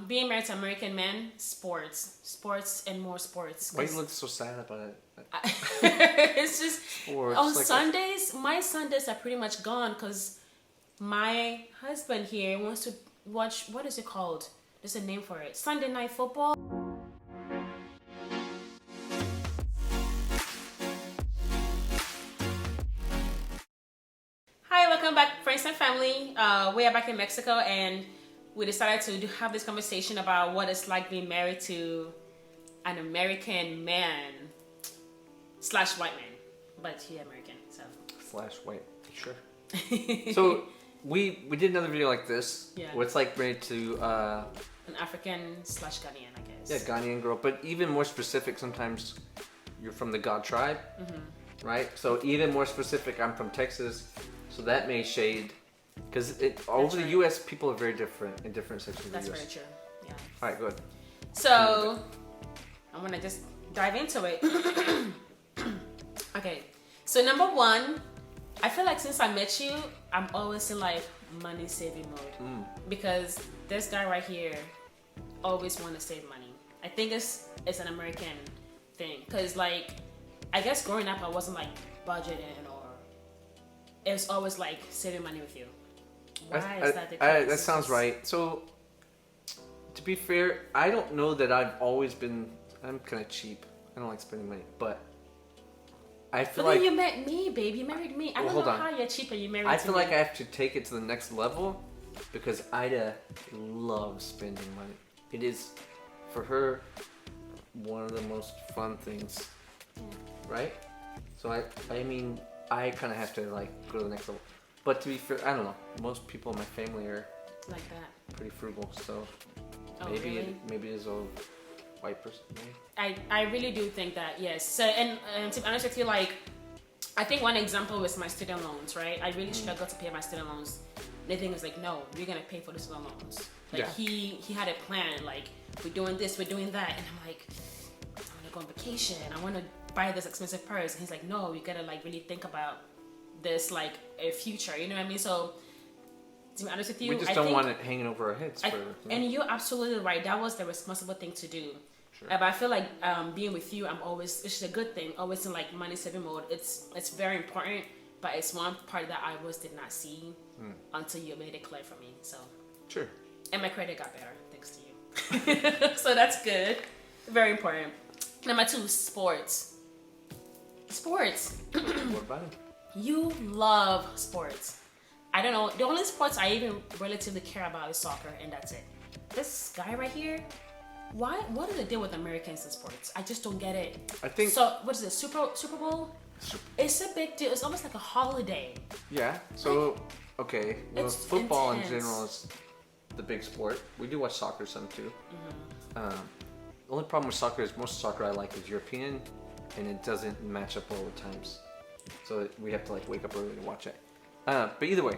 being married to American men, sports and more sports. Why you look so sad about it? It's just Sports, on like Sundays. My Sundays are pretty much gone because my husband here wants to watch. What is it called? There's a name for it. Sunday night football. Hi, welcome back, friends and family. We are back in Mexico, and we decided to have this conversation about what it's like being married to an American man / white man, but he's American, so / white, sure. So we did another video like this. Yeah. Where it's like married to an African / Ghanaian, I guess. yeah, Ghanaian girl, but even more specific. Sometimes you're from the God tribe, right? So even more specific, I'm from Texas, so that may shade. Because over the U.S., people are very different in different sections of the U.S. That's very true, yeah. All right, good. So, I'm going to just dive into it. Okay, so number one, I feel like since I met you, I'm always in like money saving mode. Because this guy right here always want to save money. I think it's an American thing. Because like, I guess growing up, I wasn't like budgeting or it was always like saving money with you. Why is that the case? That sounds right. So, to be fair, I don't know that I've always been. I'm kind of cheap. I don't like spending money, but I feel like. But then you met me, babe. You married me. I don't know how you're cheap and you married me. I feel like I have to take it to the next level because Ida loves spending money. It is, for her, one of the most fun things, right? So I mean, I kind of have to like go to the next level. But to be fair, I don't know. Most people in my family are like that. Pretty frugal, so maybe it is a white person. Maybe. I really do think that, yes. So and to be honest with you, like I think one example was my student loans, right? I really struggled to pay my student loans. Nathan was like, "No, you're gonna pay for the student loans." Like he had a plan, like we're doing this, we're doing that, and I'm like, I want to go on vacation. I want to buy this expensive purse. And he's like, "No, you gotta like really think about this like a future," you know what I mean? So to be honest with you, we just don't want it hanging over our heads forever. And you're absolutely right. That was the responsible thing to do. Sure. But I feel like being with you, it's just a good thing. Always in like money saving mode. It's very important, but it's one part that I always did not see until you made it clear for me. So sure. And my credit got better thanks to you. So that's good. Very important. Number two, sports. Sports. What about it? You love sports. I don't know. The only sports I even relatively care about is soccer, and that's it. This guy right here, what do they do with Americans in sports? I just don't get it. I think so. What is it? Super Bowl? It's a big deal. It's almost like a holiday. Yeah. So okay. Well, football intense. in general is the big sport. We do watch soccer some too. The only problem with soccer is most soccer I like is European, and it doesn't match up all the times. So we have to like wake up early to watch it. But either way,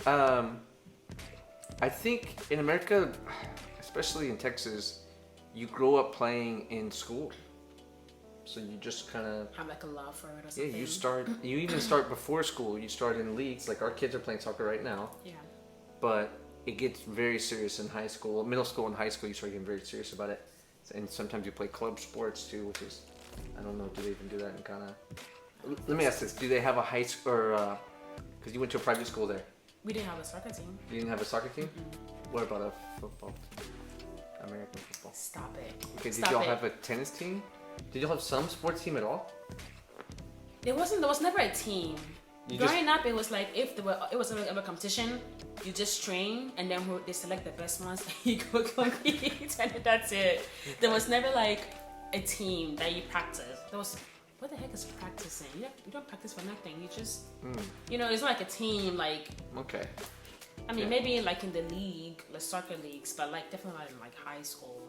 I think in America, especially in Texas, you grow up playing in school. So you just kind of have like a love for it or something. Yeah, you even start before school. You start in leagues. Like our kids are playing soccer right now. Yeah. But it gets very serious in high school, middle school and high school. You start getting very serious about it. And sometimes you play club sports too, which is, I don't know, do they even do that in Ghana? Let me ask this: do they have a high school, or because you went to a private school there? We didn't have a soccer team. You didn't have a soccer team? What about a football team? American football. Stop it. Okay, did y'all have a tennis team? Did y'all have some sports team at all? There was never a team. Growing up, it was like it was a competition, you just train, and then they select the best ones, and you go compete, and that's it. There was never like a team that you practice. What the heck is practicing? You don't practice for nothing. You just, it's not like a team. Like, okay. I mean, maybe like in the league, the soccer leagues, but like definitely not in like high school.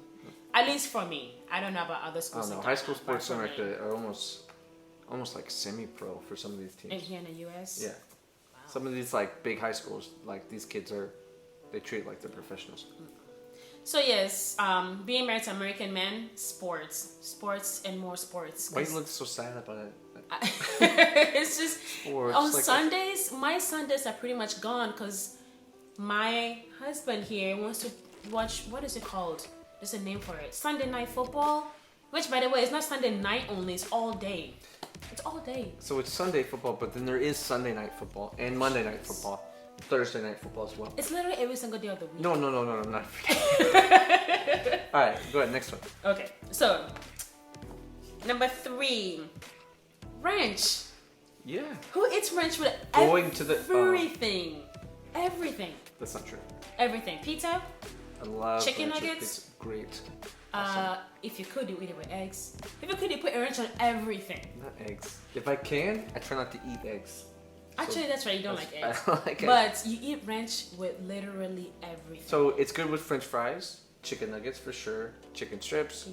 At least for me. I don't know about other schools. I don't know. High school sports in America are almost like semi-pro for some of these teams. And here in the U.S. Yeah. Wow. Some of these like big high schools, like these kids they treat like they're professionals. So yes, being married to American men, sports and more sports. Why you look so sad about it? It's just sports, on like Sundays. My Sundays are pretty much gone because my husband here wants to watch, what is it called? There's a name for it. Sunday Night Football. Which, by the way, it's not Sunday night only. It's all day. It's all day. So it's Sunday football, but then there is Sunday night football and Monday night football. Thursday night football as well. It's literally every single day of the week. No, I'm not. All right, go ahead. Next one. Okay, so number 3, ranch. Yeah. Who eats ranch with Going to the everything? Everything. That's not true. Everything. Pizza. I love chicken ranch. nuggets. It's great. If you could, you eat it with eggs. If you could, you put a ranch on everything. Not eggs. If I can, I try not to eat eggs. Actually, that's right. You don't like eggs. I don't like but eggs. you eat ranch with literally everything. So it's good with French fries, chicken nuggets for sure, chicken strips,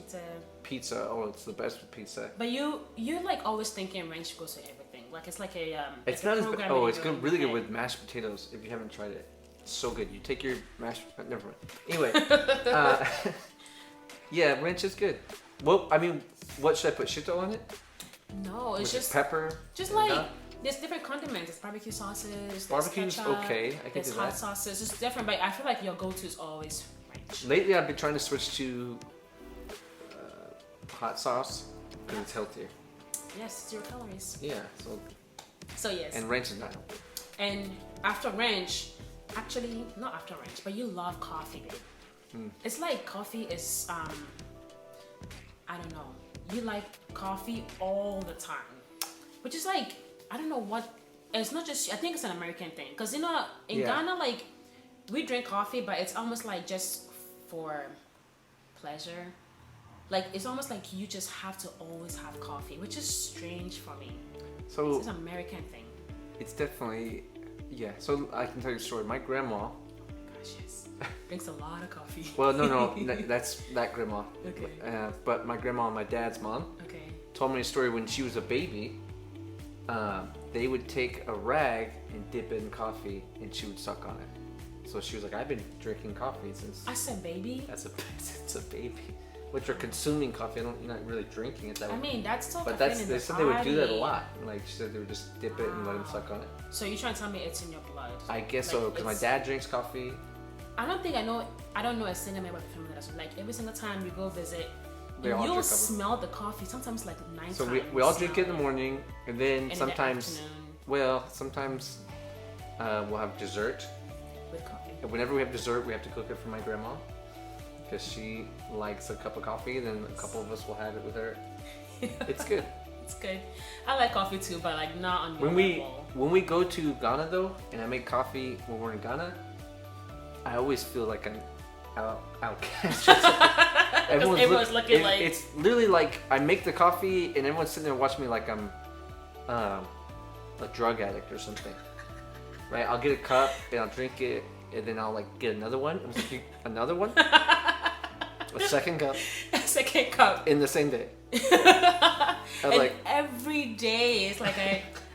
pizza. Oh, it's the best with pizza. But you're like always thinking ranch goes with everything. Like it's like a It's not as bad. Oh, it's good, really good with mashed potatoes. If you haven't tried it, it's so good. You take your mashed. Never mind. Anyway, yeah, ranch is good. Well, I mean, what should I put? Shito on it? No, it's just pepper. Just like. There's different condiments. There's barbecue sauces. Barbecue's ketchup, okay. I can do that. There's hot sauces. It's different, but I feel like your go-to is always ranch. Lately, I've been trying to switch to hot sauce because it's healthier. Yes, 0 calories. Yeah. So yes. And ranch is not healthy. And after ranch, actually not after ranch, but you love coffee, babe. It's like coffee is I don't know. You like coffee all the time, which is like. I don't know what. It's not just. I think it's an American thing, because in Ghana, like we drink coffee, but it's almost like just for pleasure. Like it's almost like you just have to always have coffee, which is strange for me. So it's an American thing. It's definitely So I can tell you a story. My grandma. Gosh, yes. Drinks a lot of coffee. Well, no, that's that grandma. Okay. But my grandma, my dad's mom. Okay. Told me a story when she was a baby. They would take a rag and dip it in coffee, and she would suck on it. So she was like, "I've been drinking coffee since." I said, "Baby." It's a baby. But you're consuming coffee. You're not really drinking it that way. I mean, that's still. But they said they would do that a lot. Like she said, they would just dip it and let him suck on it. So you're trying to tell me it's in your blood? I guess so, because my dad drinks coffee. I don't know a single member of the family that's like every single time you go visit. You'll smell the coffee sometimes like 9 times. So we all drink it in the morning, and then sometimes, we'll have dessert. With coffee. And whenever we have dessert, we have to cook it for my grandma, because she likes a cup of coffee, and then a couple of us will have it with her. It's good. It's good. I like coffee too, but like not on your level. When we go to Ghana though, and I make coffee when we're in Ghana, I always feel like I'm outcast. Everyone's looking like... It's literally like I make the coffee and everyone's sitting there watching me like I'm a drug addict or something. Right? I'll get a cup and I'll drink it and then I'll like get another one. I'm like, another one? A second cup. A second cup. In the same day. And every day it's like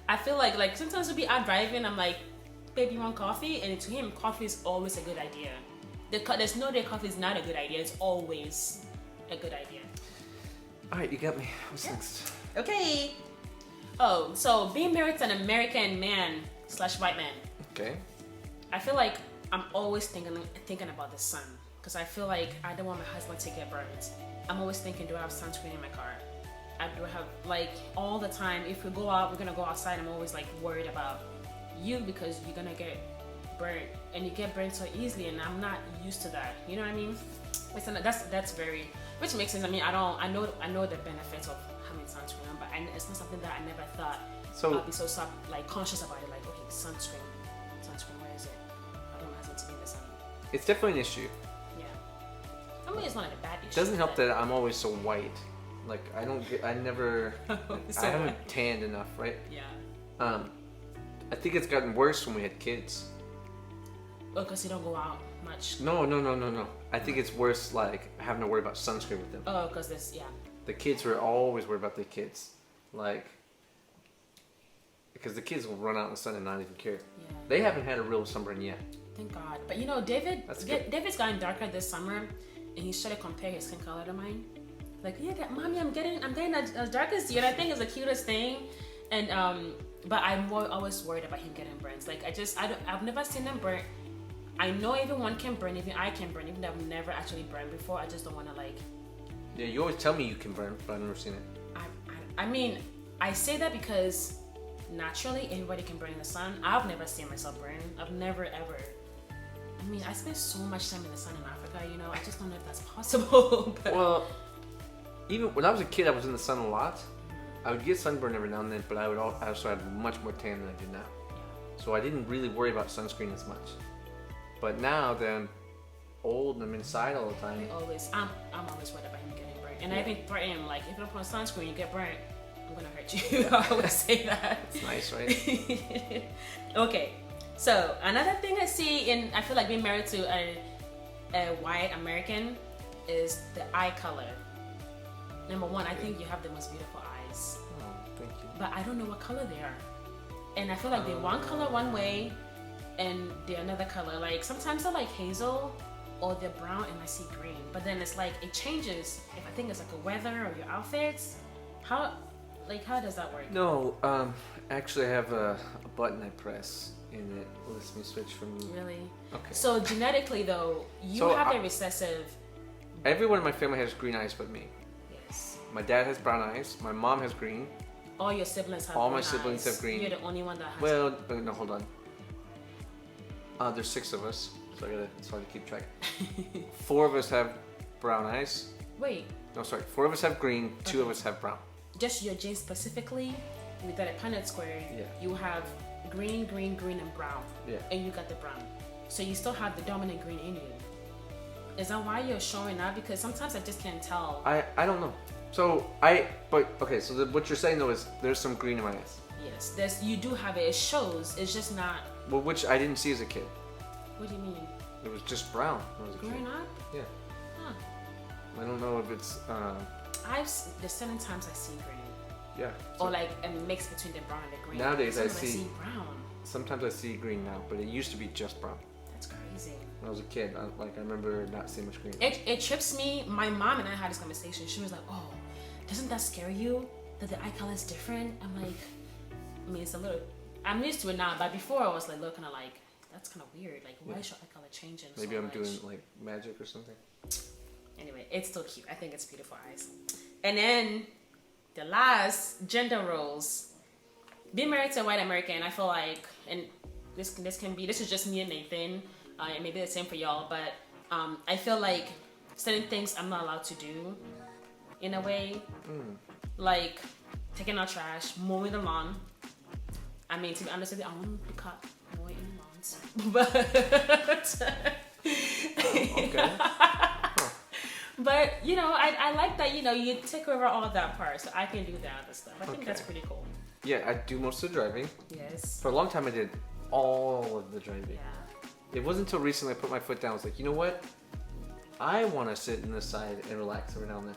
I feel like sometimes we'll be out driving, I'm like, baby, you want coffee? And to him, coffee is always a good idea. There's no day coffee is not a good idea. It's always a good idea. All right, you got me. What's next? Okay. Oh, so being married to an American man / white man. Okay. I feel like I'm always thinking about the sun, because I feel like I don't want my husband to get burned. I'm always thinking, do I have sunscreen in my car? I do have, like, all the time. If we go out, we're gonna go outside. I'm always like worried about you, because you're gonna get burnt, and you get burnt so easily, and I'm not used to that. You know what I mean? That's very, which makes sense. I mean, I know the benefits of having sunscreen on, but it's not something that I never thought I'd be so conscious about it. Like, okay, sunscreen, where is it? I don't want to be in the sun. It's definitely an issue. Yeah. I mean, it's not a bad issue. It doesn't help that I'm always so white. Like, I haven't tanned enough, right? Yeah. I think it's gotten worse when we had kids. Oh, because you don't go out much. No. I think it's worse, like, having to worry about sunscreen with them. Oh, because The kids were always worried about the kids. Like, because the kids will run out in the sun and not even care. Yeah. They haven't had a real sunburn yet. Thank God. But you know, David's gotten darker this summer, and he started to compare his skin color to mine. Like, yeah, mommy, I'm getting as dark as you, and I think it's the cutest thing. And but I'm always worried about him getting burns. Like, I've never seen him burnt. I know everyone can burn, even I can burn, even though I've never actually burned before. I just don't want to like. Yeah, you always tell me you can burn, but I've never seen it. I mean, I say that because naturally everybody can burn in the sun. I've never seen myself burn. I've never ever. I mean, I spend so much time in the sun in Africa, you know. I just don't know if that's possible. But... Well, even when I was a kid, I was in the sun a lot. I would get sunburn every now and then, but I also have much more tan than I do now. So I didn't really worry about sunscreen as much. But now that I'm old and I'm inside all the time, I'm always worried about him getting burnt. And I even threaten, like, if you don't put on sunscreen, you get burnt, I'm gonna hurt you. I always say that. It's nice, right? Okay, so another thing I see I feel like being married to a white American is the eye color. Number one, I think you have the most beautiful eyes. Oh, thank you. But I don't know what color they are. And I feel like they're one color one way and they're another color. Like sometimes they're like hazel or they're brown and I see green. But then it's like it changes if I think it's like a weather or your outfits. How does that work? No, actually I have a button I press and it lets me switch from... Really? Okay. So genetically though, you have a recessive... Everyone in my family has green eyes but me. Yes. My dad has brown eyes. My mom has green. All your siblings have All green my siblings eyes. have green. You're the only one that has... Well, no, hold on. There's 6 of us, so it's hard to keep track. 4 of us have brown eyes. Wait. No, sorry. 4 of us have green. 2 of us have brown. Just your genes specifically, with that Punnett square, Yeah. you have green, green, green, and brown. Yeah. And you got the brown. So you still have the dominant green in you. Is that why you're showing up? Because sometimes I just can't tell. I don't know. So what you're saying though is there's some green in my eyes. Yes, you do have it. It shows. It's just not. Well, which I didn't see as a kid. What do you mean? It was just brown when I was a kid. Growing up? Yeah. Huh. I don't know if it's. There's certain times I see green. Yeah. Or like a mix between the brown and the green. Nowadays I Sometimes see brown. Sometimes I see green now, but it used to be just brown. That's crazy. When I was a kid, I remember not seeing much green. It trips me. My mom and I had this conversation. She was like, "Oh, doesn't that scare you that the eye color is different?" I'm like, I mean, it's a little. I'm used to it now, but before I was like looking at like that's kind of weird. Like, why is your eye color changing? Maybe so I'm much? doing like magic or something. Anyway, it's still cute. I think it's beautiful eyes. And then the last gender roles. Being married to a white American, I feel like, and this is just me and Nathan. It may be the same for y'all, but I feel like certain things I'm not allowed to do in a way. Like taking out trash, mowing the lawn. I mean, to be honest with you, I want to be caught mowing lawns. But Okay. but you know, I like that, you know, you take over all that part, so I can do that other stuff. I think that's pretty cool. Yeah, I do most of the driving. Yes. For a long time, I did all of the driving. Yeah. It wasn't until recently I put my foot down. I was like, you know what? I want to sit in the side and relax every now and then.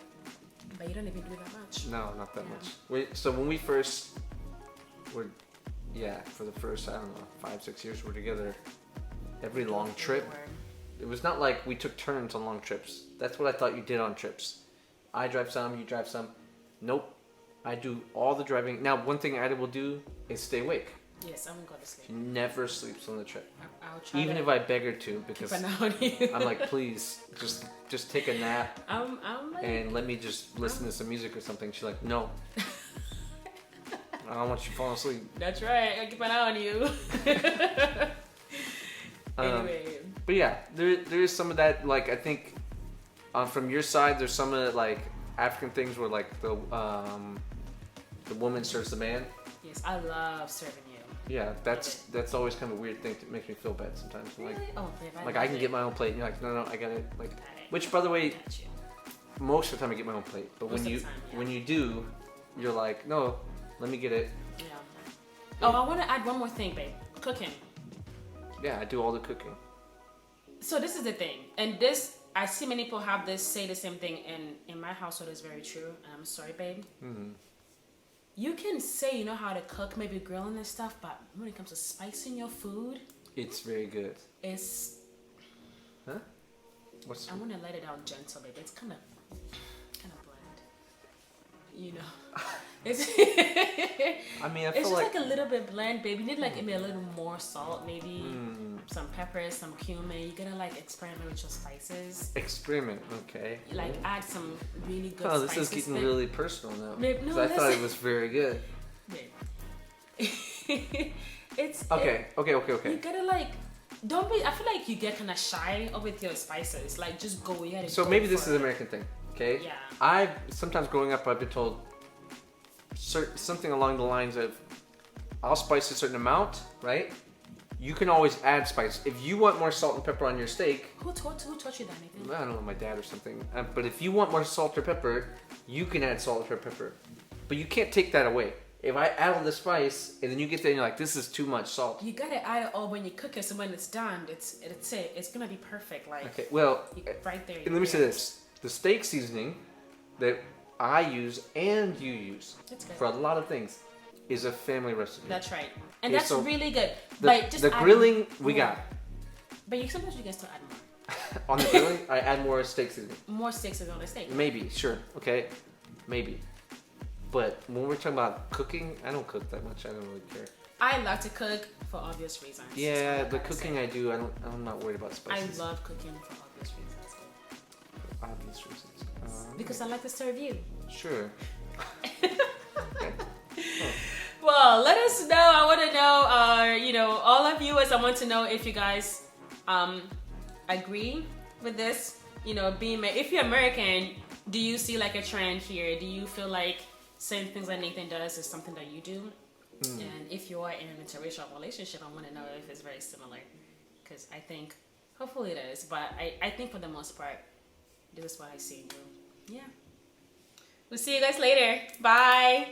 But you don't even do that much. No, not that much. So when we first were, for the first, I don't know, 5-6 years we're together, every long trip, it was not like we took turns on long trips. That's what I thought you did on trips. I drive some, you drive some. Nope. I do all the driving. Now, one thing Ida will do is stay awake. Yes, I'm gonna go to sleep. She never sleeps on the trip. I'll try. Even if I beg her to, because keep an eye on you. I'm like, please, just take a nap. I'm like, and let me just listen to some music or something. She's like, no. I don't want you falling asleep. That's right. I'll keep an eye on you. Anyway. But yeah, there is some of that. Like, I think from your side, there's some of like African things where like the woman serves the man. Yes, I love serving you. Yeah, that's always kind of a weird thing that makes me feel bad sometimes. Really? Like I can get my own plate, and you're like, no, I got it. Like, which by the way, most of the time I get my own plate, but when you do, you're like, no, let me get it. Yeah. Oh, I want to add one more thing, babe. Cooking. Yeah, I do all the cooking. So this is the thing, and this I see many people have this say the same thing, and in my household is very true. And I'm sorry, babe. Mm-hmm. You can say you know how to cook, maybe grilling and stuff, but when it comes to spicing your food, it's very good. It's. Huh? I want to let it out gentle, baby. It's kind of bland. You know. It's. I mean, I feel it's just like a little bit bland, baby. You need like maybe a little more salt, maybe. some peppers, some cumin. You gotta like experiment with your spices. Experiment, okay. Like add some really good Oh, this spices. is getting really personal now. Babe, no, 'Cause I thought it was very good. Babe. It's Okay. You gotta like, don't be. I feel like you get kind of shy with your spices. Like just go. You gotta So go maybe this for is an it. American thing, okay? Yeah. I've sometimes growing up, I've been told something along the lines of, I'll spice a certain amount, right? You can always add spice. If you want more salt and pepper on your steak, Who taught you that, Nathan? I don't know, my dad or something. But if you want more salt or pepper, you can add salt or pepper. But you can't take that away. If I add all the spice and then you get there and you're like, this is too much salt. You gotta add it all when you cook it. So when it's done, it's gonna be perfect. Like Okay, well, right there. and let me say this: the steak seasoning that I use and you use That's good. for a lot of things is a family recipe. That's right, and Okay, that's so really good. The, But just the add grilling we more. got. But sometimes you guys still add more. On the grilling, I add more steak seasoning. More sticks on the steak. Maybe, sure, okay, maybe. But when we're talking about cooking, I don't cook that much. I don't really care. I love to cook for obvious reasons. Yeah, the cooking I do, I'm not worried about spices. I love cooking for obvious reasons. Obvious reasons. Because I like to serve you. Sure. Okay. Well, let us know. I want to know, all of you, as I want to know if you guys agree with this. If you're American, do you see like a trend here? Do you feel like saying things that Nathan does is something that you do? And if you are in an interracial relationship, I want to know if it's very similar. Because I think, hopefully it is. But I think for the most part, this is what I see in you. Yeah. We'll see you guys later. Bye.